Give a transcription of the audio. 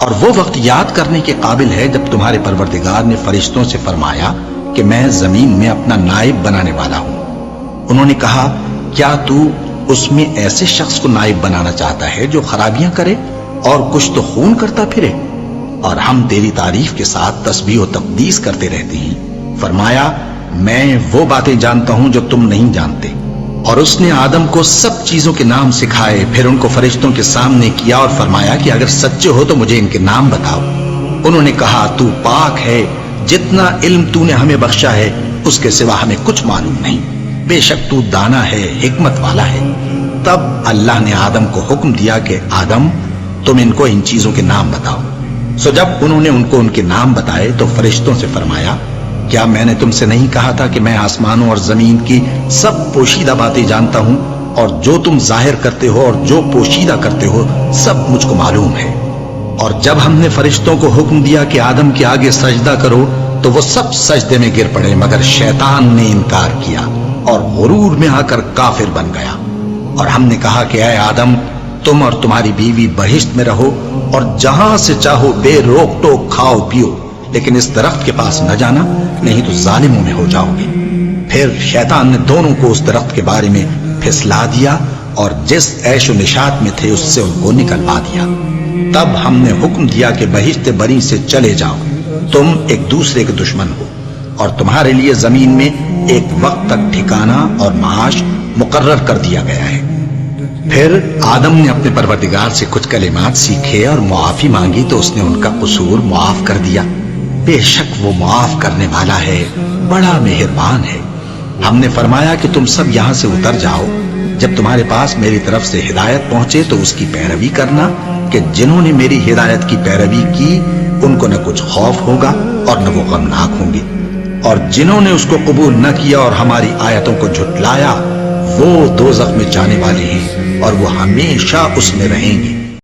اور وہ وقت یاد کرنے کے قابل ہے جب تمہارے پروردگار نے فرشتوں سے فرمایا کہ میں زمین میں اپنا نائب بنانے والا ہوں۔ انہوں نے کہا کیا تو اس میں ایسے شخص کو نائب بنانا چاہتا ہے جو خرابیاں کرے اور کچھ تو خون کرتا پھرے؟ اور ہم تیری تعریف کے ساتھ تسبیح و تقدیس کرتے رہتے ہیں۔ فرمایا میں وہ باتیں جانتا ہوں جو تم نہیں جانتے۔ اور اس نے آدم کو سب چیزوں کے نام سکھائے، پھر ان کو فرشتوں کے سامنے کیا اور فرمایا کہ اگر سچے ہو تو مجھے ان کے نام بتاؤ۔ انہوں نے کہا تو پاک ہے، جتنا علم تو نے ہمیں بخشا ہے اس کے سوا ہمیں کچھ معلوم نہیں، بے شک تو دانا ہے، حکمت والا ہے۔ تب اللہ نے آدم کو حکم دیا کہ آدم تم ان کو ان چیزوں کے نام بتاؤ۔ سو جب انہوں نے ان کو ان کے نام بتائے تو فرشتوں سے فرمایا کیا میں نے تم سے نہیں کہا تھا کہ میں آسمانوں اور زمین کی سب پوشیدہ باتیں جانتا ہوں، اور جو تم ظاہر کرتے ہو اور جو پوشیدہ کرتے ہو سب مجھ کو معلوم ہے۔ اور جب ہم نے فرشتوں کو حکم دیا کہ آدم کے آگے سجدہ کرو تو وہ سب سجدے میں گر پڑے مگر شیطان نے انکار کیا اور غرور میں آ کر کافر بن گیا۔ اور ہم نے کہا کہ اے آدم تم اور تمہاری بیوی بہشت میں رہو اور جہاں سے چاہو بے روک ٹوک کھاؤ پیو، لیکن اس درخت کے پاس نہ جانا نہیں تو ظالموں میں ہو جاؤ گے۔ پھر شیطان نے دونوں کو اس درخت کے بارے میں پھسلا دیا اور جس عیش و نشاط میں تھے اس سے ان کو نکلوا دیا۔ تب ہم نے حکم دیا کہ بہشت بری سے چلے جاؤ، تم ایک دوسرے کے دشمن ہو، اور تمہارے لیے زمین میں ایک وقت تک ٹھکانہ اور معاش مقرر کر دیا گیا ہے۔ پھر آدم نے اپنے پروردگار سے کچھ کلمات سیکھے اور معافی مانگی تو اس نے ان کا قصور معاف کر دیا۔ بے شک وہ معاف کرنے والا ہے، بڑا مہربان ہے۔ ہم نے فرمایا کہ تم سب یہاں سے اتر جاؤ، جب تمہارے پاس میری طرف سے ہدایت پہنچے تو اس کی پیروی کرنا کہ جنہوں نے میری ہدایت کی پیروی کی ان کو نہ کچھ خوف ہوگا اور نہ وہ غمناک ہوں گے، اور جنہوں نے اس کو قبول نہ کیا اور ہماری آیتوں کو جھٹلایا وہ دوزخ میں جانے والے ہیں اور وہ ہمیشہ اس میں رہیں گے۔